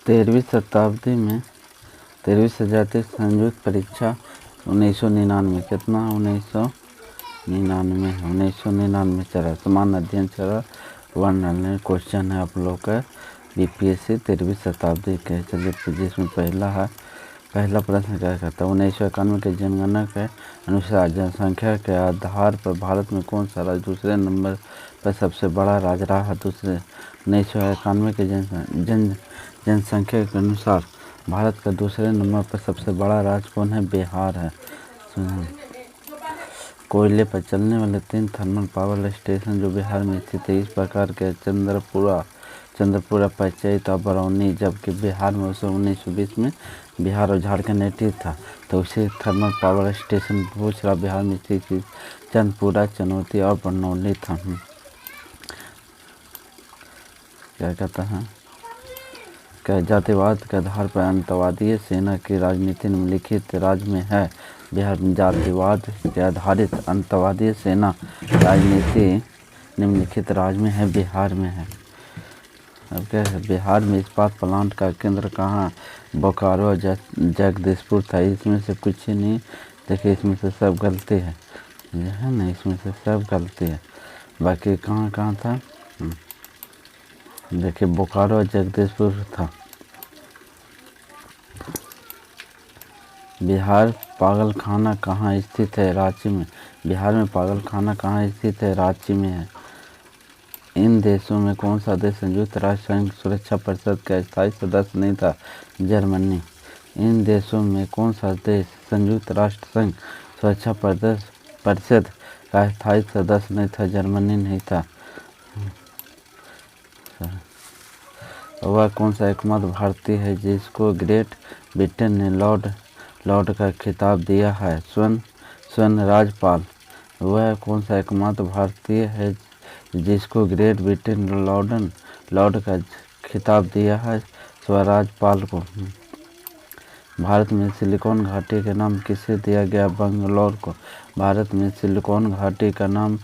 13वीं सजातीय संयुक्त परीक्षा 1999 कितना 1999 चला समान अध्ययन चला वर्णन क्वेश्चन है आप लोग का बीपीएससी 13वीं शताब्दी के। चलिए जिसमें पहला प्रश्न क्या कहता है 1991 के जनगणना के अनुसार जनसंख्या के आधार पर भारत में कौन सा राज्य दूसरे नंबर पर सबसे बड़ा राज्य रहा है। 1991 के जनसंख्या के अनुसार भारत का दूसरे नंबर पर सबसे बड़ा राज्य कौन है, बिहार है। कोयले पर चलने वाले 3 थर्मल पावर स्टेशन जो बिहार में स्थित है इस प्रकार के चंद्रपुरा पंचायत और बरौनी, जबकि बिहार में 1920 में बिहार और झारखंड नेटिव था तो उसे थर्मल पावर स्टेशन पूछ रहा बिहार में स्थित चंद्रपुरा, चनौती और बरौनी था। क्या कहता है क्या जातिवाद के आधार पर अंतर्वादी सेना की राजनीति निम्नलिखित राज्य में है। बिहार में जातिवाद के आधारित अंतर्वादी सेना राजनीति निम्नलिखित राज्य में है, बिहार में है। अब क्या है बिहार में इस्पात प्लांट का केंद्र कहाँ, बोकारो जगदीशपुर था। इसमें से कुछ ही नहीं, देखिए इसमें से सब गलती है ना, इसमें से सब गलती है। बाकी कहाँ था देखिए बोकारो जगदीशपुर था। बिहार पागलखाना कहाँ स्थित है, रांची में। बिहार में पागलखाना कहाँ स्थित है, रांची में है। इन देशों में कौन सा देश संयुक्त राष्ट्र संघ सुरक्षा परिषद का स्थायी सदस्य नहीं था, जर्मनी। इन देशों में कौन सा देश संयुक्त राष्ट्र संघ सुरक्षा परिषद का स्थायी सदस्य नहीं था, जर्मनी नहीं था। वह कौन सा एकमात्र भारतीय है जिसको ग्रेट ब्रिटेन ने लॉर्ड का खिताब दिया है, स्वर्ण राजपाल। वह कौन सा एकमात्र भारतीय है जिसको ग्रेट ब्रिटेन लॉर्ड का खिताब दिया है, स्वराजपाल को। भारत में सिलिकॉन घाटी का नाम किसे दिया गया, बंगलौर को। भारत में सिलिकॉन घाटी का नाम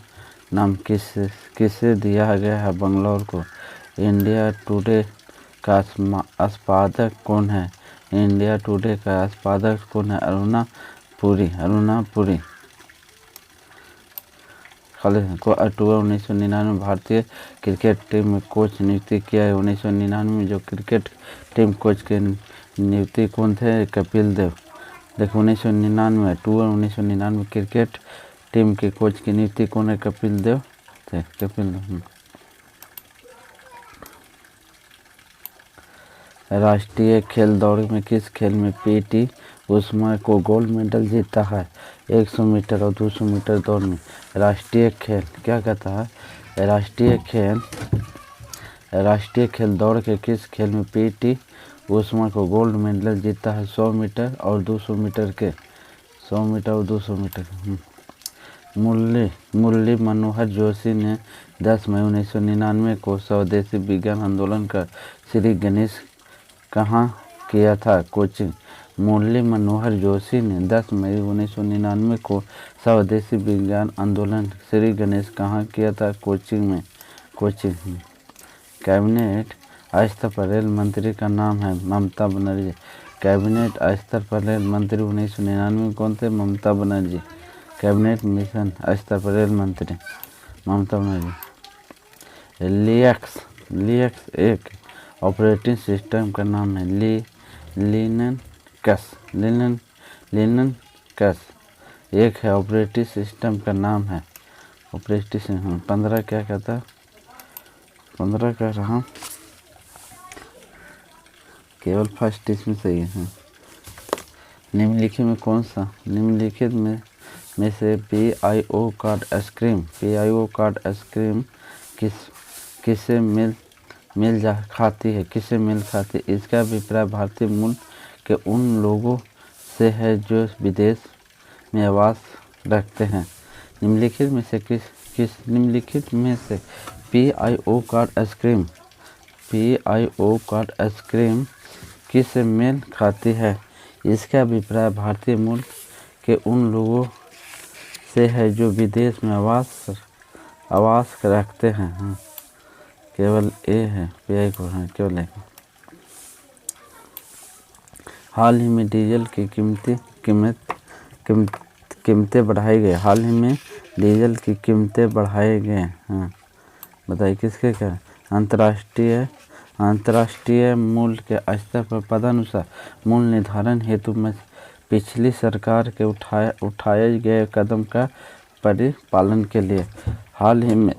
किसे दिया गया है, बंगलौर को। इंडिया टुडे का संपादक कौन है, इंडिया टुडे का संपादक कौन है, अरुणा पुरी। को अक्टूबर 1999 भारतीय क्रिकेट टीम में कोच नियुक्ति किया है। 1999 में जो क्रिकेट टीम कोच के नियुक्ति कौन थे, कपिल देव। देखो 1999 अक्टूबर 1999 क्रिकेट टीम के कोच की नियुक्ति कौन है, कपिल देव थे, कपिल देव। राष्ट्रीय खेल दौड़ में किस खेल में पीटी उषा को गोल्ड मेडल जीता है, 100 मीटर और 200 मीटर दौड़ में। राष्ट्रीय खेल क्या कहता है, राष्ट्रीय खेल दौड़ के किस खेल में पीटी उषा को गोल्ड मेडल जीता है, 100 मीटर और 200 मीटर के, 100 मीटर और 200 मीटर। मुरली मनोहर जोशी ने 10 मई 1999 को स्वदेशी विज्ञान आंदोलन का श्री गणेश कहाँ किया था, कोचिंग। मुरली मनोहर जोशी ने 10 मई 1999 को स्वदेशी विज्ञान आंदोलन श्री गणेश कहाँ किया था, कोचिंग में, कोचिंग। कैबिनेट स्तर पर रेल मंत्री का नाम है, ममता बनर्जी। कैबिनेट स्तर पर रेल मंत्री 1999 कौन थे, ममता बनर्जी। कैबिनेट मिशन स्तर पर रेल मंत्री ममता बनर्जी। लिनक्स एक ऑपरेटिंग सिस्टम का नाम है, लिनक्स एक है ऑपरेटिंग सिस्टम का नाम है, ऑपरेटिंग सिस्टम। 15 क्या कहता है, 15 कह रहा केवल फर्स्ट इसमें सही है। निम्नलिखित में कौन सा, निम्नलिखित में से पीआईओ कार्ड आइसक्रीम किसे मिल खाती है, इसका अभिप्राय भारतीय मूल के उन लोगों से है जो विदेश में आवास रखते हैं। निम्नलिखित में से पीआईओ कार्ड आइसक्रीम किससे मेल खाती है, इसका अभिप्राय भारतीय मूल के उन लोगों से है जो विदेश में आवास रखते हैं। केवल ए है, पीआई को है केवल ए। हाल ही में डीजल की कीमतें बढ़ाई गई। हाल ही में डीजल की कीमतें बढ़ाए गए। हाँ, बताइए किसके कारण? अंतर्राष्ट्रीय मूल्य के स्तर पर पदानुसार मूल्य निर्धारण हेतु में पिछली सरकार के उठाए गए कदम का परिपालन के लिए हाल ही में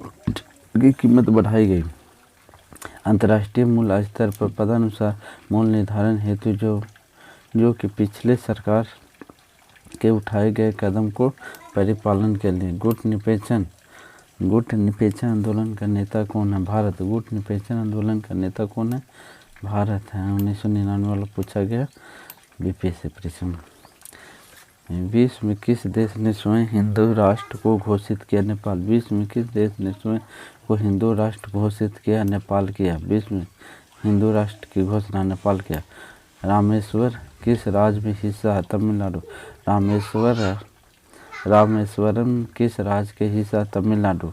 की कीमत बढ़ाई गई। अंतर्राष्ट्रीय मूल्य स्तर पर पदानुसार मूल्य निर्धारण हेतु जो कि पिछले सरकार के उठाए गए कदम को परिपालन के लिए गुट निषेचन आंदोलन का नेता कौन है? भारत। गुट निषेचन आंदोलन का नेता कौन है? भारत है। 1999 वाला पूछा गया बीपीएससी परीक्षा में। विश्व में किस देश ने स्वयं हिंदू राष्ट्र को घोषित किया? नेपाल। विश्व में किस देश ने स्वयं को हिंदू राष्ट्र घोषित किया? नेपाल किया। विश्व में हिंदू राष्ट्र की घोषणा नेपाल किया। रामेश्वर किस राज्य में हिस्सा है? तमिलनाडु। रामेश्वरम किस राज्य के हिस्सा? तमिलनाडु।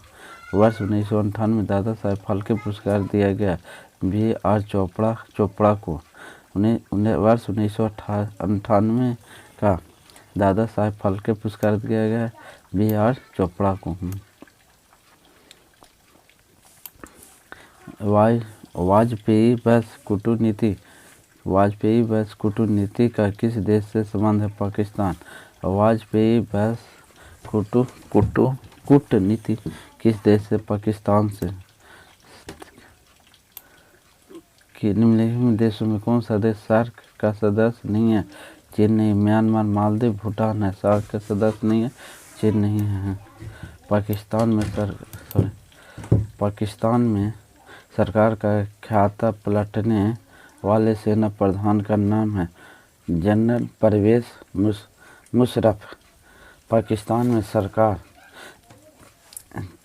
वर्ष 1998 में दादा साहेब फाल्के पुरस्कार दिया गया B.R. चोपड़ा को। वर्ष 1998 का दादा साहेब फाल्के पुरस्कार दिया गया B.R. चोपड़ा को। वाजपेयी बस कूटनीति का किस देश से संबंध है? पाकिस्तान। वाजपेयी बस कूटनीति किस देश से? पाकिस्तान से। कि निम्नलिखित देशों में कौन सा देश सार्क का सदस्य नहीं है? चीन नहीं। म्यांमार, मालदीव, भूटान है। सार्क का सदस्य नहीं है, चीन नहीं है। पाकिस्तान में सरकार का खाता पलटने वाले सेना प्रधान का नाम है जनरल परवेज मुशर्रफ। पाकिस्तान में सरकार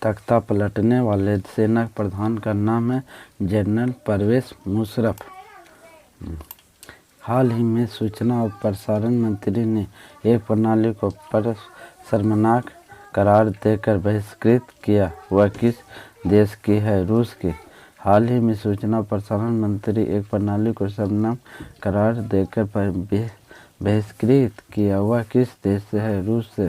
तख्ता पलटने वाले सेना प्रधान का नाम है जनरल परवेज मुशर्रफ। हाल ही में सूचना और प्रसारण मंत्री ने एक प्रणाली को शर्मनाक करार देकर बहिष्कृत किया। वह किस देश की है? रूस की। हाल ही में सूचना और प्रसारण मंत्री एक प्रणाली को शर्मनाक करार देकर बहिष्कृत किया। वह किस देश से है? रूस से।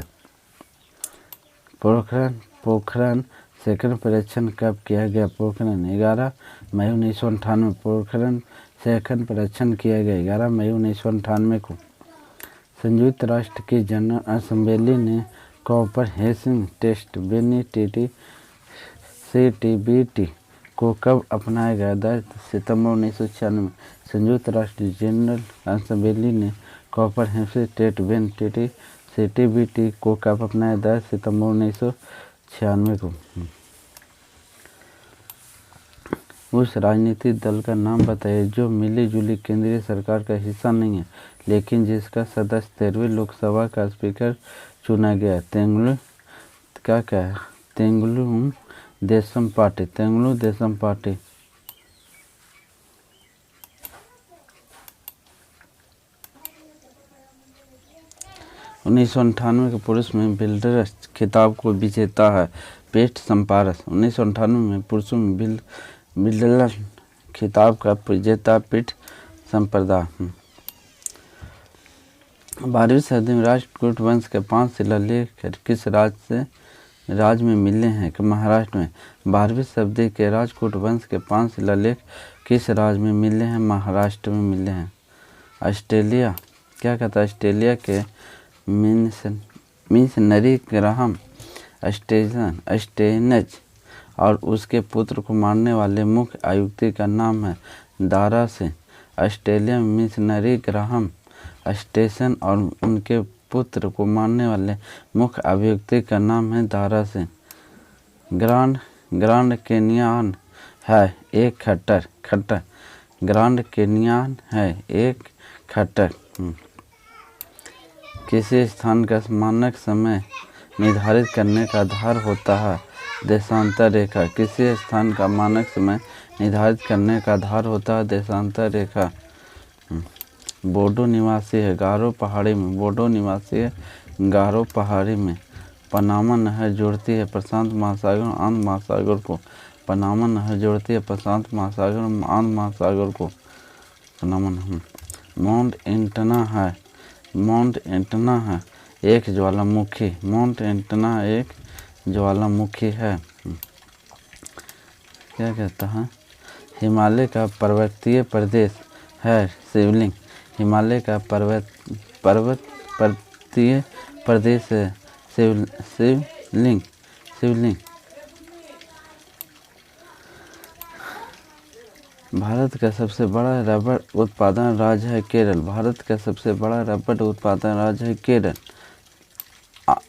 पोखरण सेकंड परीक्षण कब किया गया? पोखरण 11 मई 1998। पोखरण सेकंड परीक्षण किया गया 11 मई 1998 को। संयुक्त राष्ट्र की जनरल असेंबली ने कॉम्प्रहेंसिव टेस्ट CTBT को कब अपनाया गया? 10 सितंबर 1996। संयुक्त राष्ट्र जनरल असेंबली ने कॉम्प्रहेंसिव टेस्ट CTBT को कब अपनाया? 10 सितंबर 1996 को। उस राजनीतिक दल का नाम बताइए जो मिली जुली केंद्रीय सरकार का हिस्सा नहीं है लेकिन जिसका सदस्य 13वीं लोकसभा का स्पीकर चुना गया। तेलुगु देशम पार्टी। 1998 के पुरुष में बिल्डर खिताब को विजेता है पेट संपारस। 1998 में पुरुषों में बिल्डर खिताब का विजेता पीठ संप्रदा। 12वीं सदी में राष्ट्रकूट वंश के 5 शिलालेख किस राज्य में मिले हैं? कि महाराष्ट्र में। 12वीं सदी के राष्ट्रकूट वंश के 5 शिलालेख किस राज्य में मिले हैं? महाराष्ट्र में मिले हैं। ऑस्ट्रेलिया क्या कहता है? ऑस्ट्रेलिया के मिशनरी ग्राहम स्टेनज और उसके पुत्र को मारने वाले मुख्य आयुक्त का नाम है दारा सिंह। ऑस्ट्रेलिया में मिशनरी ग्राहम स्टेशन और उनके पुत्र को मारने वाले मुख्य अभियुक्त का नाम है दारा सिंह। ग्रांड कैनियन है एक खट्टर। ग्रांड कैनियन है एक खट्टर। किसी स्थान का मानक समय निर्धारित करने का आधार होता है देशांतर रेखा। किसी स्थान का मानक समय निर्धारित करने का आधार होता है देशांतर रेखा। बोडो निवासी है गारो पहाड़ी में। बोडो निवासी है गारो पहाड़ी में। पनामा नहर जोड़ती है प्रशांत महासागर और आंध्र महासागर को। पनामा नहर जोड़ती है प्रशांत महासागर और आंध्र महासागर को। पनामा नहर। माउंट एटना है एक ज्वालामुखी। माउंट एटना एक ज्वालामुखी है। क्या कहता है? हिमालय का पर्वतीय प्रदेश है शिवलिंग। हिमालय का पर्वतीय प्रदेश है शिवलिंग। भारत का सबसे बड़ा रबड़ उत्पादन राज्य है केरल। भारत का सबसे बड़ा रबड़ उत्पादन राज्य है केरल।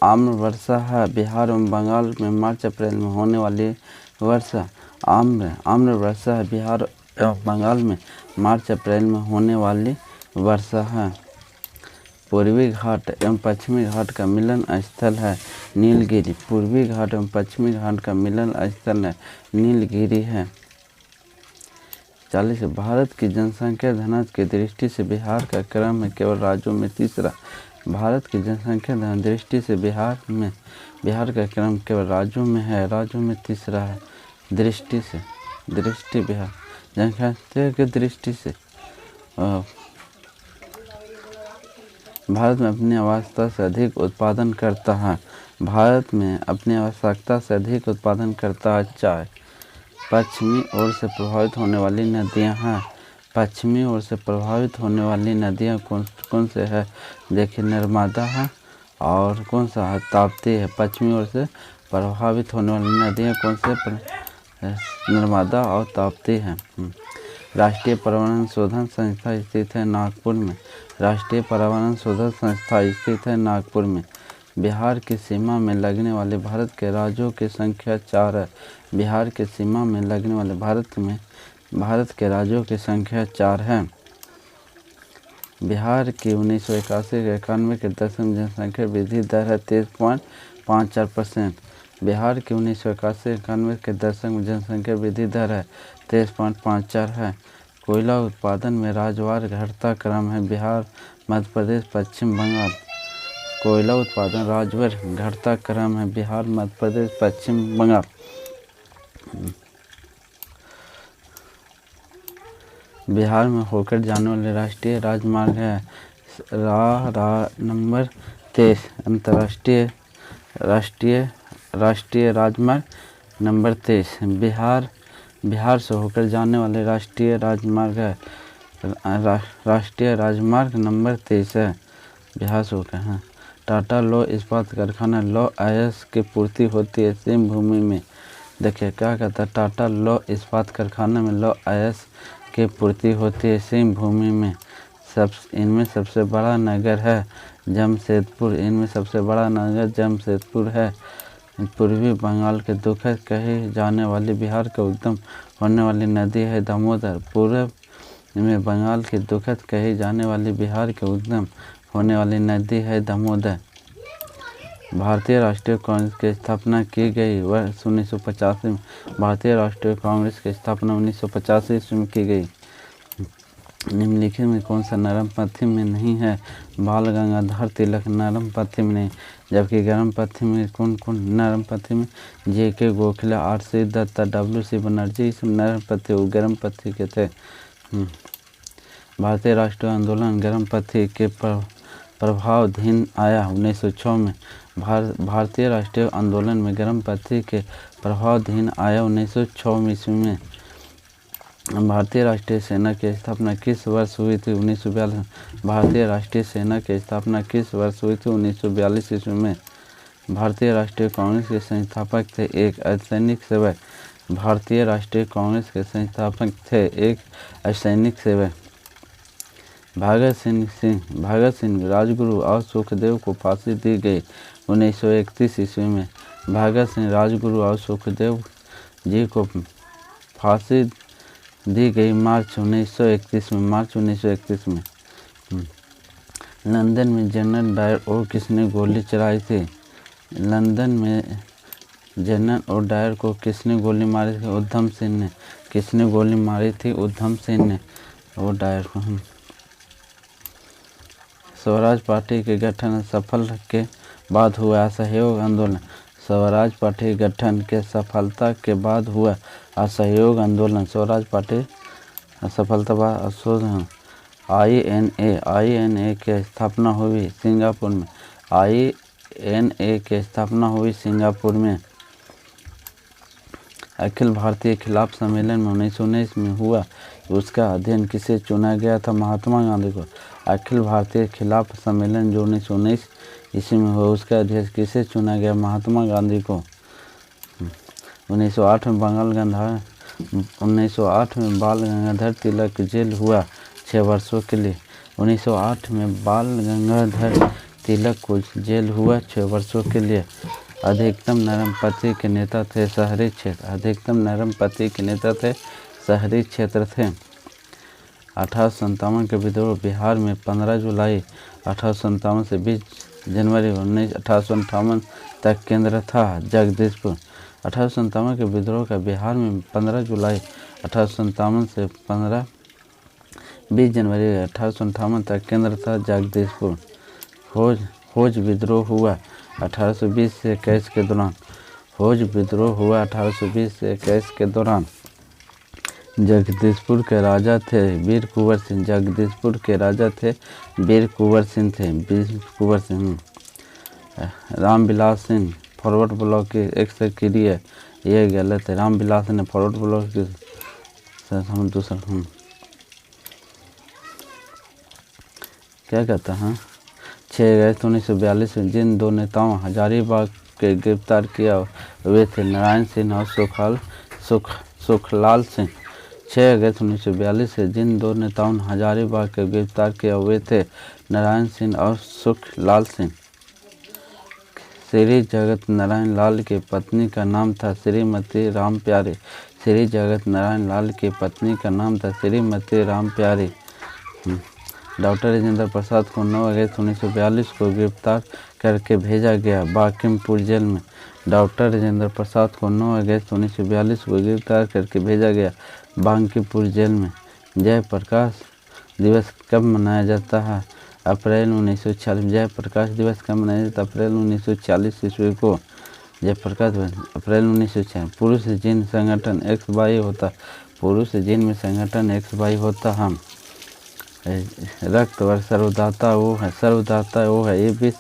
आम्र वर्षा है बिहार एवं बंगाल में मार्च अप्रैल में होने वाली वर्षा। आम्र वर्षा है बिहार एवं बंगाल में मार्च अप्रैल में होने वाली वर्षा है। पूर्वी घाट एवं पश्चिमी घाट का मिलन स्थल है नीलगिरी। पूर्वी घाट एवं पश्चिमी घाट का मिलन स्थल है नीलगिरी है। 40 भारत की जनसंख्या घनत्व की दृष्टि से बिहार का क्रम है केवल राज्यों में तीसरा। भारत की जनसंख्या दृष्टि से बिहार का क्रम केवल राज्यों में तीसरा है। बिहार जनसंख्या की दृष्टि से भारत में अपनी आवश्यकता से अधिक उत्पादन करता है। भारत में अपनी आवश्यकता से अधिक उत्पादन करता है चाय। पश्चिमी ओर से प्रभावित होने वाली नदियां हैं। पश्चिमी ओर से प्रभावित होने वाली नदियां कौन से है? देखिए नर्मदा है और कौन सा है? ताप्ती है। पश्चिमी ओर से प्रभावित होने वाली नदियां कौन से? नर्मदा और ताप्ती है। राष्ट्रीय पर्यावरण शोधन संस्था स्थित है नागपुर में। राष्ट्रीय पर्यावरण शोधन संस्था स्थित है नागपुर में। बिहार की सीमा में लगने वाले भारत के राज्यों की संख्या 4 है। बिहार की सीमा में लगने वाले भारत के राज्यों की संख्या 4 है। बिहार की 1981-91 के दशक में जनसंख्या वृद्धि दर है 23.54%। बिहार की 1981-91 के दशक में जनसंख्या वृद्धि दर है 23.54 है। कोयला उत्पादन में राज्यवार घटता क्रम है बिहार, मध्य प्रदेश, पश्चिम बंगाल। कोयला उत्पादन राज्यवार घटता क्रम है बिहार, मध्य प्रदेश, पश्चिम बंगाल। बिहार में होकर जाने वाले राष्ट्रीय राजमार्ग है नंबर 23। अंतर्राष्ट्रीय राष्ट्रीय राजमार्ग नंबर 23 बिहार से होकर जाने वाले राष्ट्रीय राजमार्ग है राष्ट्रीय राजमार्ग नंबर 23 है बिहार से होकर। हाँ, टाटा लौह इस्पात कारखाना लौह अयस्क की पूर्ति होती है सेम भूमि में। देखिए क्या कहता है? टाटा लौह इस्पात कारखाना में लौह अयस्क की पूर्ति होती है सेम भूमि में। इनमें सबसे बड़ा नगर है जमशेदपुर है। पूर्वी बंगाल के दुखद कहे जाने वाली बिहार का उद्गम होने वाली नदी है दामोदर। पूर्व में बंगाल की दुखद कही जाने वाली बिहार के उद्गम होने वाली नदी है दामोदर। भारतीय राष्ट्रीय कांग्रेस की स्थापना की गई वर्ष 1985 में। भारतीय राष्ट्रीय कांग्रेस की स्थापना 1985 ईस्वी में की गई। निम्नलिखित में कौन सा नरम पथ्य में नहीं है? बाल गंगाधर तिलक नरम पथ्य में नहीं, जबकि गर्म पथ्य में कौन नरम पथ्य में? JK Gokhale, RC Dutta, WC Banerjee सब नरम पथ्य गर्म पथ्य के थे। भारतीय राष्ट्रीय आंदोलन गर्म पथ्य के प्रभावाधीन आया 1906 में। भारतीय राष्ट्रीय आंदोलन में गर्म पथ्य के प्रभावाधीन आया 1906 ईस्वी में। भारतीय राष्ट्रीय सेना की स्थापना किस वर्ष हुई थी? 1942। भारतीय राष्ट्रीय सेना की स्थापना किस वर्ष हुई थी? 1942 ईस्वी में। भारतीय राष्ट्रीय कांग्रेस के संस्थापक थे एक असैनिक सेवक। भारतीय राष्ट्रीय कांग्रेस के संस्थापक थे एक असैनिक सेवक। भगत सिंह राजगुरु और सुखदेव को फांसी दी गई 1931 ईस्वी में। भगत सिंह राजगुरु और सुखदेव जी को फांसी दी गई मार्च 1931 में। लंदन में जनरल डायर को किसने गोली चलाई थी? लंदन में जनरल और डायर को किसने गोली मारी थी? उधम सिंह ने। किसने गोली मारी थी? उधम सिंह ने और डायर को। स्वराज पार्टी के गठन सफल के बाद हुआ असहयोग आंदोलन। स्वराज पार्टी गठन के सफलता के बाद हुआ असहयोग आंदोलन। स्वराज पार्टी सफलता बाद INA की स्थापना हुई सिंगापुर में। INA की स्थापना हुई सिंगापुर में। अखिल भारतीय खिलाफ सम्मेलन में 1919 में हुआ, उसका अध्ययन किसे चुना गया था? महात्मा गांधी को। अखिल भारतीय खिलाफ सम्मेलन जो 1919 ईस्वी में हुआ, उसका अध्यक्ष किसे चुना गया? महात्मा गांधी को। 1908 में 1908 में बाल गंगाधर तिलक जेल हुआ 6 वर्षों के लिए। 1908 में बाल गंगाधर तिलक को जेल हुआ 6 वर्षों के लिए। अधिकतम नरम पति के नेता थे शहरी क्षेत्र। अधिकतम नरम पति के नेता थे शहरी क्षेत्र थे। 1857 के विद्रोह बिहार में 15 जुलाई 1857 से 20 जनवरी 1858 तक केंद्र था जगदीशपुर। 1857 के विद्रोह का बिहार में 15 जुलाई 1857 से 20 जनवरी 1858 तक केंद्र था जगदीशपुर। होज विद्रोह हुआ 1820 से 21 के दौरान। होज विद्रोह हुआ 1820 से 21 के दौरान। जगदीशपुर के राजा थे वीर कुंवर सिंह। जगदीशपुर के राजा थे वीर कुंवर सिंह थे। वीर कुंवर सिंह। रामविलास सिंह फॉरवर्ड ब्लॉक की एक सक्रिय है, ये गलत है। रामविलास ने फॉरवर्ड ब्लॉक की दूसरा क्या कहता है? 6 अगस्त 1942 में जिन 2 नेताओं हजारीबाग के गिरफ्तार किया वे थे नारायण सिंह और सुखलाल सिंह। 6 अगस्त 1942 से जिन 2 नेताओं हजारीबाग के गिरफ्तार किया वे थे नारायण सिंह और सुखलाल सिंह। श्री जगत नारायण लाल की पत्नी का नाम था श्रीमती राम प्यारी। श्री जगत नारायण लाल की पत्नी का नाम था श्रीमती राम प्यारी। डॉक्टर राजेंद्र प्रसाद को 9 अगस्त 1942 को गिरफ्तार करके भेजा गया बांकीपुर जेल में। डॉक्टर राजेंद्र प्रसाद को 9 अगस्त 1942 को गिरफ्तार करके भेजा गया बांकीपुर जेल में। जयप्रकाश दिवस कब मनाया जाता है? अप्रैल 1940। जयप्रकाश दिवस कब मनाया जाता है? अप्रैल 1940 ईस्वी को। जयप्रकाश अप्रैल 1940। पुरुष जिन संगठन XY होता। पुरुष जिन में संगठन XY होता है। रक्त वर्ग सर्वदाता वो है। सर्वदाता वो है। ये भी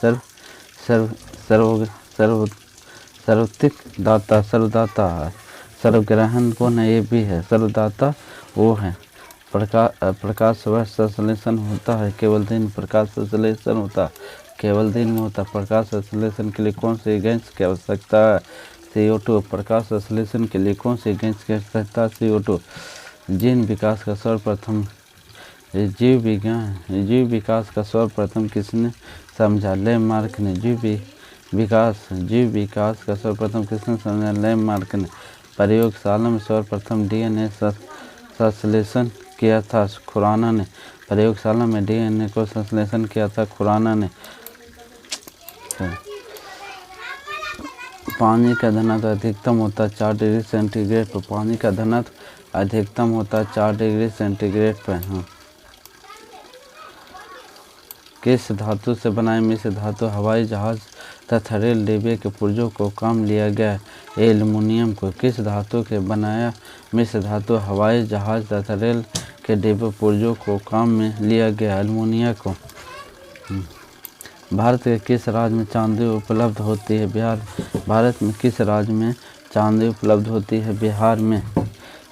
सर्वतिक दाता सर्वदाता है। सर्वग्रहण कौन है? ये भी है। सर्वदाता वो है। प्रकाश वर्ष संश्लेषण होता है केवल दिन। प्रकाश संश्लेषण होता केवल दिन में होता। प्रकाश संश्लेषण के लिए कौन सी गैस की आवश्यकता है? CO2। प्रकाश संश्लेषण के लिए कौन सी गैस की आवश्यकता? CO2। जीन विकास का सर्वप्रथम जीव विकास का सर्वप्रथम किसने समझा? लैमार्क ने। जीव विकास का सर्वप्रथम किसने समझा? लैमार्क ने। प्रयोगशाला में सर्वप्रथम DNA संश्लेषण किया था खुराना ने। प्रयोगशाला में DNA को संश्लेषण किया था खुराना ने। पानी का घनत्व अधिकतम होता 4 डिग्री सेंटीग्रेड पर। पानी का घनत्व अधिकतम होता 4 डिग्री सेंटीग्रेड पर। किस धातु से बनाए मिश्र धातु हवाई जहाज तथा रेल डिब्बे के पुर्जों को काम लिया गया? एल्युमिनियम को। किस धातु के बनाया मिश्र धातु हवाई जहाज तथा रेल के डिब्बे पुर्जों को काम में लिया गया? एल्युमिनियम को। भारत के किस राज्य में चांदी उपलब्ध होती है? बिहार। भारत में किस राज्य में चांदी उपलब्ध होती है? बिहार में।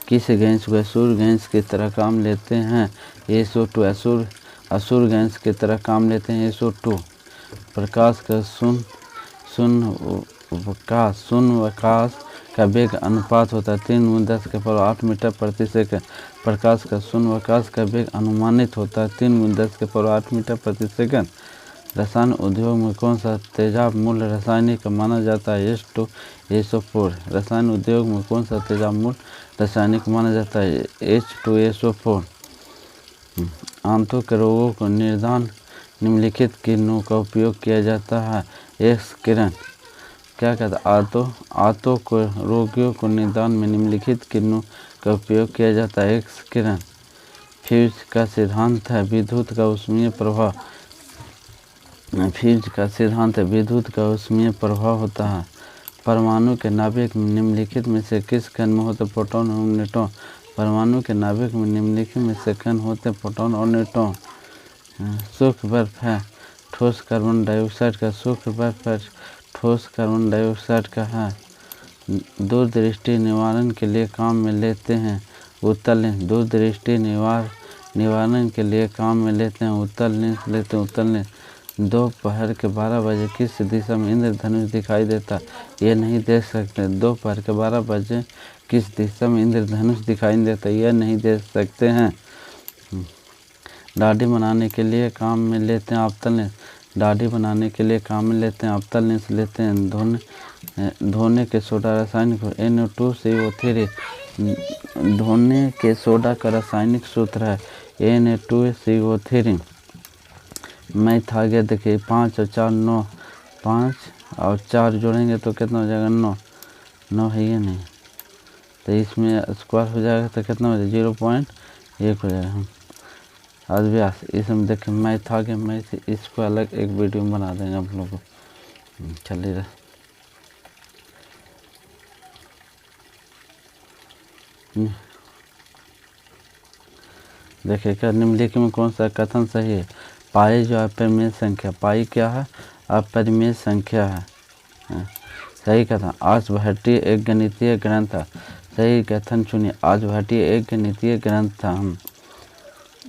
किस गैस को असुर गैस की तरह काम लेते हैं? SO2। असुर गैस की तरह काम लेते हैं SO2। प्रकाश का शून्यावकाश का वेग अनुपात होता है 3×10⁸ मीटर प्रति सेकंड। प्रकाश का शून्यावकाश का वेग अनुमानित होता है 3×10⁸ मीटर प्रति सेकंड। रसायन उद्योग में कौन सा तेजाब मूल रासायनिक माना जाता है? H2SO4। रसायन उद्योग में कौन सा तेजाब मूल रासायनिक माना जाता है? H2SO4। आंतों के रोगों को निदान निम्नलिखित किरणों का उपयोग किया जाता है? एक्स किरण। क्या कहता है? आंतों को रोगियों को निदान में निम्नलिखित किरणों का उपयोग किया जाता है? एक्स किरण। फ्यूज का सिद्धांत है विद्युत का ऊष्मीय प्रभाव। फ्यूज का सिद्धांत है विद्युत का ऊष्मीय प्रभाव होता है। परमाणु के नाभिक में निम्नलिखित में से किस कण में होते प्रोटॉन और न्यूट्रॉन? परमाणु के नाभिक में निम्नलिखित में से कण होते प्रोटॉन और न्यूट्रॉन। शुष्क बर्फ है, ठोस कार्बन डाइऑक्साइड का। शुष्क बर्फ है, ठोस कार्बन डाइऑक्साइड का है। दूरदृष्टि निवारण के लिए काम में लेते हैं उत्तल लेंस। दूरदृष्टि निवारण के लिए काम में लेते हैं उत्तल लेंस। दोपहर के 12 बजे किस दिशा में इंद्रधनुष दिखाई देता, ये नहीं देख सकते। दोपहर के 12 बजे किस दिशा में इंद्रधनुष दिखाई देता, यह नहीं देख सकते हैं। दाढ़ी बनाने के लिए काम में लेते हैं अवतल लेंस। दाढ़ी बनाने के लिए काम में लेते हैं अवतल लेंस लेते हैं। धोने के सोडा रासायनिक NO2CO3। धोने के सोडा का रासायनिक सूत्र है Na2CO3। मैथ आ गया, देखिए 5 और 4 9, 5 और 4 जोड़ेंगे तो कितना हो जाएगा 9। 9 है ये नहीं, तो इसमें स्क्वायर हो जाएगा तो कितना हो जाएगा 0.1 हो जाएगा। अभ्यास इसमें देखिए मैथ आ गया। मैथ इसको अलग एक वीडियो में बना देंगे आप लोगों को। चलिए रहा देखिए क्या निम्नलिखित में कौन सा कथन सही है। पाई जो अपरिमेय संख्या, पाई क्या है, अपरिमेय संख्या है। सही कथन। आर्यभट्टीय एक गणितीय ग्रंथ था। सही कथन चुनिए। आर्यभट्टीय एक गणितीय ग्रंथ था।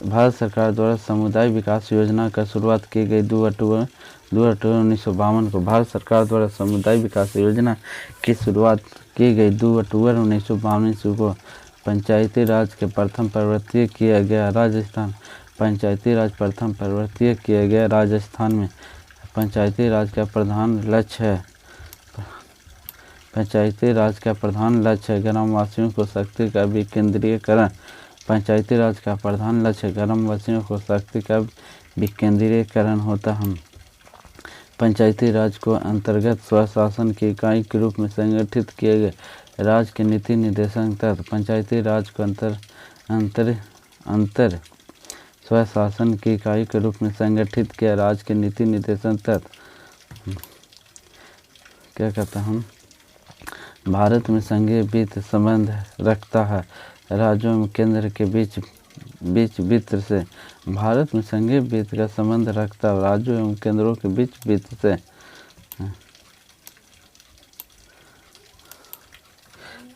भारत सरकार द्वारा समुदाय विकास योजना का शुरुआत की गई 2 अक्टूबर 1952 को। भारत सरकार द्वारा समुदाय विकास योजना की शुरुआत की गई 2 अक्टूबर 1952 को। पंचायती राज के प्रथम प्रवर्तनीय किया गया राजस्थान। पंचायती राज प्रथम प्रवर्तनीय किया गया राजस्थान में। पंचायती राज का प्रधान लक्ष्य है। पंचायती राज का प्रधान लक्ष्य है ग्रामवासियों को शक्ति का विकेंद्रीकरण। पंचायती राज का प्रधान लक्ष्य ग्रामवासियों को शक्ति का विकेंद्रीकरण होता है। पंचायती राज को अंतर्गत स्वशासन की इकाई के रूप में संगठित किए गए राज्य के नीति निर्देशन तहत पंचायती राज को अंतर स्वशासन की इकाई के रूप में संगठित किया राज्य के नीति निर्देशन तहत। क्या कहता हम भारत में संघीय वित्त संबंध रखता है राज्यों में केंद्र के बीच वित्त से। भारत में संघीय वित्त का संबंध रखता है राज्यों एवं केंद्रों के बीच वित्त से।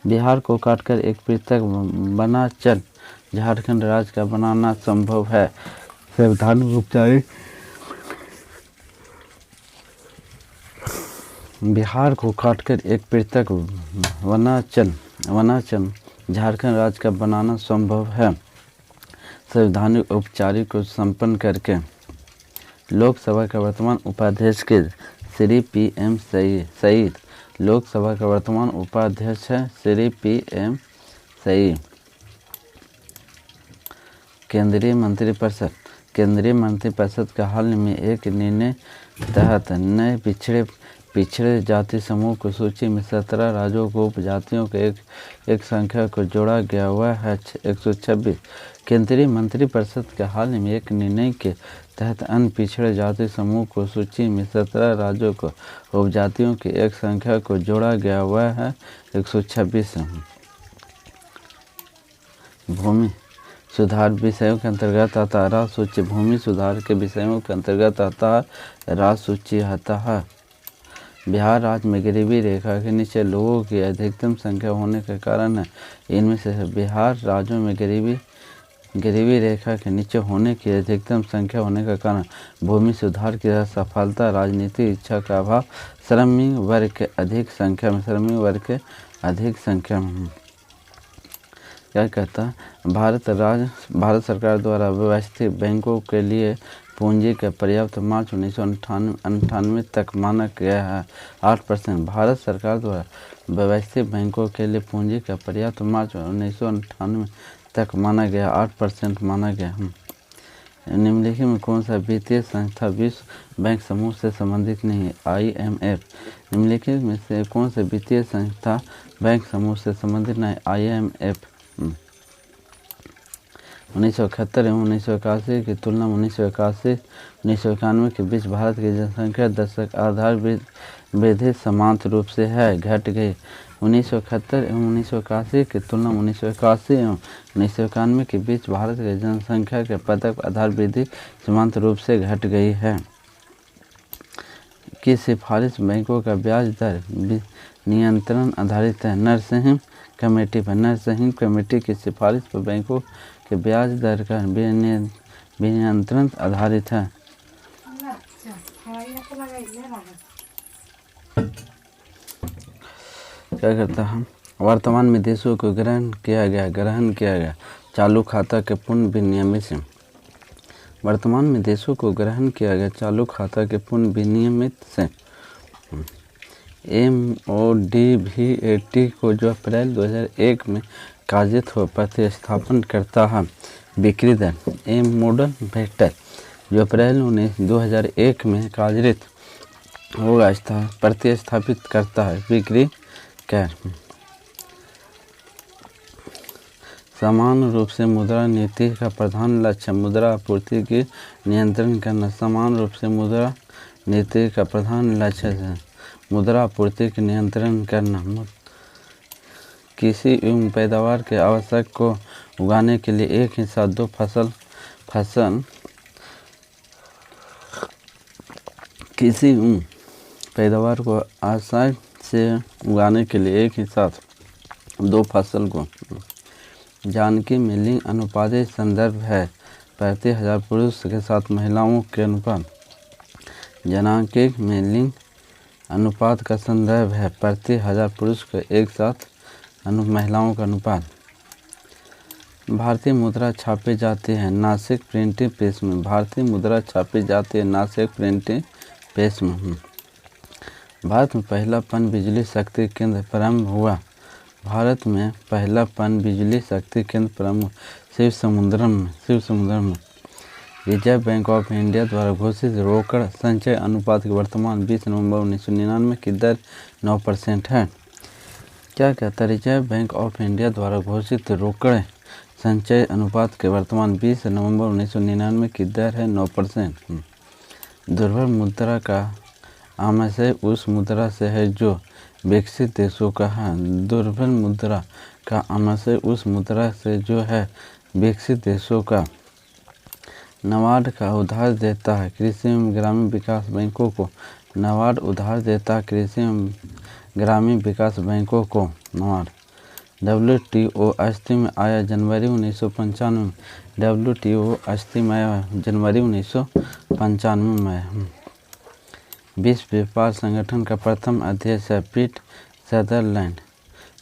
बिहार को काटकर एक पृथक वनांचल झारखंड राज्य का बनाना संभव है। संवैधानिक उपचारिक बिहार को काटकर एक पृथक वनांचल झारखंड राज्य का बनाना संभव है संवैधानिक औपचारिक को संपन्न करके। लोकसभा का वर्तमान उपाध्यक्ष के श्री PM सईद। लोकसभा का वर्तमान उपाध्यक्ष है श्री PM सईद। केंद्रीय मंत्रिपरिषद का हाल में एक निर्णय तहत नए पिछड़े जाति समूह को सूची में 17 राज्यों को उपजातियों के एक संख्या को जोड़ा गया हुआ है 126। केंद्रीय मंत्रिपरिषद के हाल में एक निर्णय के तहत अन्य पिछड़े जाति समूह को सूची में 17 राज्यों को उपजातियों की एक संख्या को जोड़ा गया हुआ है 126। भूमि सुधार विषयों के अंतर्गत आता है राज्य सूची। भूमि सुधार के विषयों के अंतर्गत आता है राज्य सूची आता है। बिहार राज्य में गरीबी रेखा के नीचे लोगों की अधिकतम संख्या होने के कारण है। इनमें से बिहार राज्यों में गरीबी रेखा के नीचे होने की अधिकतम संख्या होने का कारण भूमि सुधार की सफलता, राजनीतिक इच्छा का अभाव, श्रमिक वर्ग के अधिक संख्या में। क्या कहता है भारत सरकार द्वारा व्यवस्थित बैंकों के लिए पूंजी का पर्याप्त मार्च 1998 तक माना गया है 8%। भारत सरकार द्वारा व्यवस्थित बैंकों के लिए पूंजी का पर्याप्त मार्च 1998 तक माना गया 8% माना गया। निम्नलिखित में कौन सा वित्तीय संस्था विश्व बैंक समूह से संबंधित नहीं है? IMF। निम्नलिखित में से कौन सा वित्तीय संस्था बैंक समूह से संबंधित नहीं? IMF। 1971 एवं 1981 की तुलना में 1991 के बीच भारत की जनसंख्या दशक आधार वृद्धि समांतर रूप से है घट गई। 1971 एवं 1981 की तुलना 1981 एवं 1991 के बीच भारत की जनसंख्या के पदक आधार वृद्धि सीमांत रूप से घट गई है। की सिफारिश बैंकों का ब्याज दर नियंत्रण आधारित है। नरसिंह कमेटी पर नरसिंह कमेटी की सिफारिश पर बैंकों के ब्याज दर का नियंत्रण आधारित है। क्या करता है? वर्तमान में देशों को ग्रहण किया गया चालू खाता के पुनः विनियमित से। वर्तमान में देशों को ग्रहण किया गया चालू खाता के पुनः विनियमित से MODVAT को जो अप्रैल 2001 में काजित हो प्रतिस्थापन करता है। बिक्री दर मॉडल वेक्टर जो अप्रैल 2001 में काजित होगा प्रतिस्थापित करता है बिक्री कर। समान रूप से मुद्रा नीति का प्रधान लक्ष्य मुद्रा आपूर्ति की नियंत्रण करना। समान रूप से मुद्रा नीति का प्रधान लक्ष्य है मुद्रा आपूर्ति की नियंत्रण करना। किसी पैदावार के आवश्यक को उगाने के लिए एक ही साथ दो फसल किसी पैदावार को आवश्यक से उगाने के लिए एक ही साथ दो फसल को। जानकी में लिंग अनुपात संदर्भ है प्रति 1000 पुरुष के साथ महिलाओं के अनुपात। जनांकी में लिंग अनुपात का संदर्भ है प्रति 1000 पुरुष के एक साथ महिलाओं का अनुपात। भारतीय मुद्रा छापी जाती है नासिक प्रिंटिंग प्रेस में। भारतीय मुद्रा छापी जाती है नासिक प्रिंटिंग प्रेस में। भारत में पहला पन बिजली शक्ति केंद्र प्रारंभ हुआ। भारत में पहला पन बिजली शक्ति केंद्र प्रारंभ शिव समुद्रम में। रिजर्व बैंक ऑफ इंडिया द्वारा घोषित रोकड़ संचय अनुपात के वर्तमान 20 नवंबर 1999 की दर 9% है। क्या कहता है? रिजर्व बैंक ऑफ इंडिया द्वारा घोषित रोकड़ संचय अनुपात के वर्तमान 20 नवंबर 1999 की दर है 9%। दुर्बल मुद्रा का आशय उस मुद्रा से है जो विकसित देशों का है। दुर्बल मुद्रा का आशय उस मुद्रा से जो है विकसित देशों का। नाबार्ड का उधार देता है कृषि एवं ग्रामीण विकास बैंकों को। नाबार्ड उधार देता है कृषि एवं ग्रामीण विकास बैंकों को। नाबार्ड WTO अस्तित्व में आया जनवरी 1995 में। WTO अस्तित्व में आया जनवरी 1995 में। विश्व व्यापार संगठन का प्रथम अध्यक्ष है पीट सदरलैंड।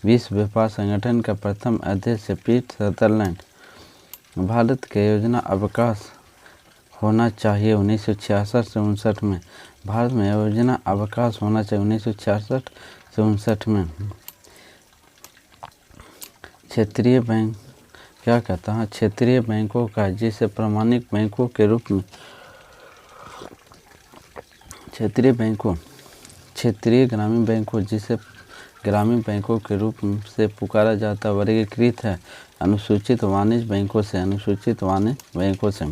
विश्व व्यापार संगठन का प्रथम अध्यक्ष है पीट सदरलैंड। भारत के योजना अवकाश होना चाहिए 1966 से 59 में। भारत में योजना अवकाश होना चाहिए 1966 से 59 में। क्षेत्रीय बैंक क्या कहता है? क्षेत्रीय बैंकों का जिसे प्रमाणिक बैंकों के रूप में क्षेत्रीय ग्रामीण बैंकों जिसे ग्रामीण बैंकों के रूप से पुकारा जाता है वर्गीकृत है अनुसूचित वाणिज्य बैंकों से।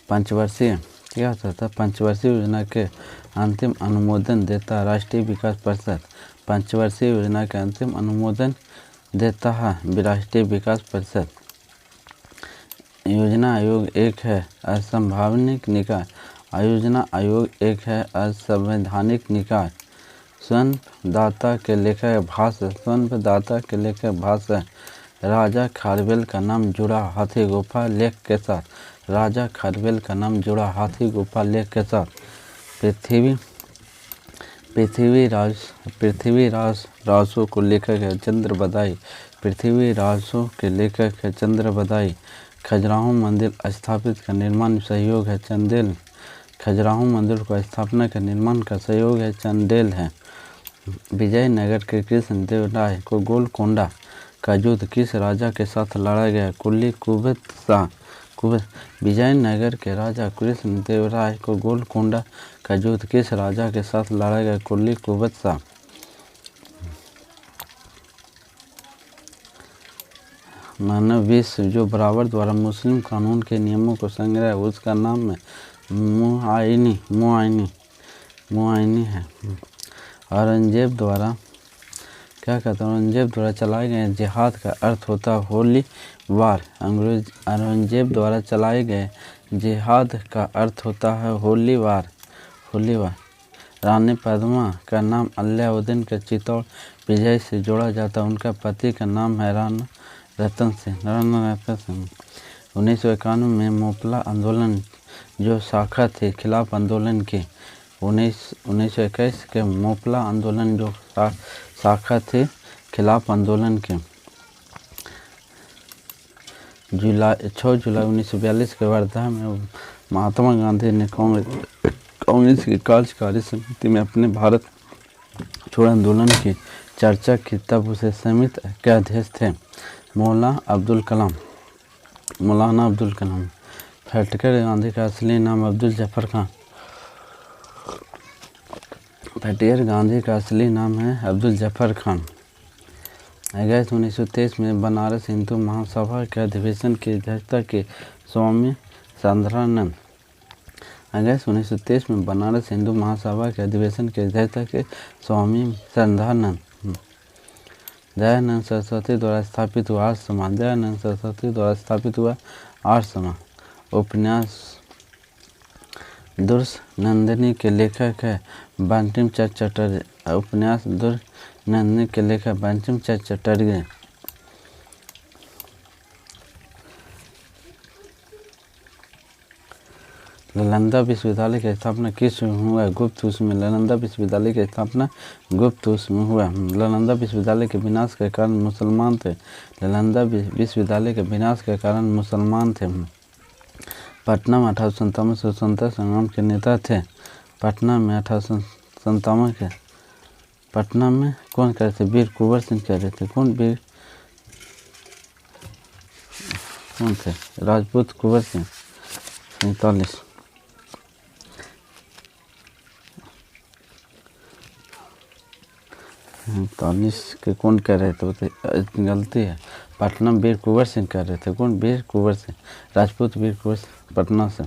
पंचवर्षीय क्या होता है? पंचवर्षीय योजना के अंतिम अनुमोदन देता राष्ट्रीय विकास परिषद। पंचवर्षीय योजना के अंतिम अनुमोदन देता है राष्ट्रीय विकास परिषद। योजना आयोग एक है असंवैधानिक निकाय। योजना आयोग एक है असंवैधानिक निकाय। स्वर्ण के लेखक भाषा राजा खारवेल का नाम जुड़ा हाथी गुफा लेख के साथ। राजा खारवेल का नाम जुड़ा हाथी गुफा लेख के साथ। पृथ्वीराज रासो को लेखक है चंद्र बदाई। पृथ्वीराजों के लेखक है चंद्र बदाई। खजुराहो मंदिर स्थापित का निर्माण सहयोग है चंदेल। खजुराहो मंदिर को स्थापना का निर्माण का सहयोग है चंदेल है। विजयनगर के कृष्ण देव राय को गोलकोंडा का युद्ध किस राजा के साथ लड़ा गया? कुली कुबेत शाह। विजयनगर के राजा कृष्ण देव राय को गोलकोंडा का युद्ध किस राजा के साथ लड़ा गया? कुली कुबेत शाह। मानव विश्व जो बराबर द्वारा मुस्लिम कानून के नियमों को संग्रह उसका नाम है मुआइनी है। औरंगजेब द्वारा क्या कहते हैं, औरंगजेब द्वारा चलाए गए जिहाद का अर्थ होता है होली वार। औरंगजेब द्वारा चलाए गए जिहाद का अर्थ होता है होली वार। रानी पद्मा का नाम अलाउद्दीन के चित्तौड़ विजय से जोड़ा जाता है। उनका पति का नाम है राणा रतन सिंह। 1991 में मोपला आंदोलन जो शाखा थी खिलाफ आंदोलन की। 1921 के मोपला आंदोलन जो शाखा थी खिलाफ आंदोलन की। 6 जुलाई 1942 के वर्धा में महात्मा गांधी ने कांग्रेस की कार्यकारी समिति में अपने भारत छोड़ो आंदोलन की चर्चा की, तब उसे समिति के अध्यक्ष थे मौलाना अब्दुल कलाम। फटेकर गांधी का असली नाम अब्दुल जफर खान। फटेकर गांधी का असली नाम है अब्दुल जफर खान। अगस्त 1923 में बनारस हिंदू महासभा के अधिवेशन की अध्यक्षता की स्वामी संध्रानंद। अगस्त 1923 में बनारस हिंदू महासभा के अधिवेशन की अध्यक्षता के स्वामी संध्रानंद। दयानंद सरस्वती द्वारा स्थापित हुआ आर्य समाज। दयानंद सरस्वती द्वारा स्थापित हुआ आर्य समाज। उपन्यास दुर्स नंदिनी के लेखक है बंकिम चंद्र चटर्जी। उपन्यास दुर्स नंदिनी के लेखक बंकिम चंद्र चटर्जी। नालंदा विश्वविद्यालय की स्थापना किस में हुआ? गुप्त रूस में। नालंदा विश्वविद्यालय की स्थापना गुप्त रूस में हुआ। नालंदा विश्वविद्यालय के विनाश के कारण मुसलमान थे। नालंदा विश्वविद्यालय के विनाश के कारण मुसलमान थे। पटना में 1857 स्वतंत्रता संग्राम के नेता थे। पटना में 1857 के पटना में कौन कह रहे थे? वीर कुंवर सिंह कह रहे थे। कौन थे? राजपूत कुंवर सिंह। 47 के कौन कह रहे थे? गलती है। पटना वीर कुंवर सिंह कह रहे थे। कौन? वीर कुंवर सिंह, राजपूत वीर कुंवर सिंह, पटना से।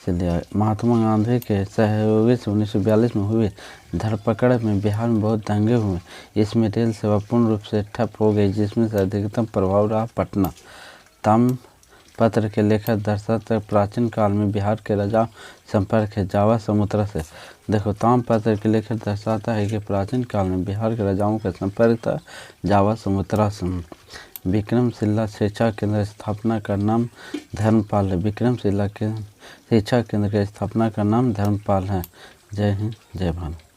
चलिए, महात्मा गांधी के सहयोगी से 1942 में हुई धरपकड़ में बिहार में बहुत दंगे हुए। इसमें रेल सेवा पूर्ण रूप से ठप हो गई, जिसमें से अधिकतम प्रभाव रहा पटना। ताम्रपत्र के लेखक दर्शाते प्राचीन काल में बिहार के राजा संपर्क है जावा समुद्र से। देखो, ताम्रपत्र के लेखक दर्शाता है कि प्राचीन काल में बिहार के राजाओं का संपर्क था जावा समुद्र से। विक्रमशिला शिक्षा केंद्र स्थापना का नाम धर्मपाल है। विक्रमशिला के शिक्षा केंद्र की स्थापना का नाम धर्मपाल है। जय हिंद, जय भारत।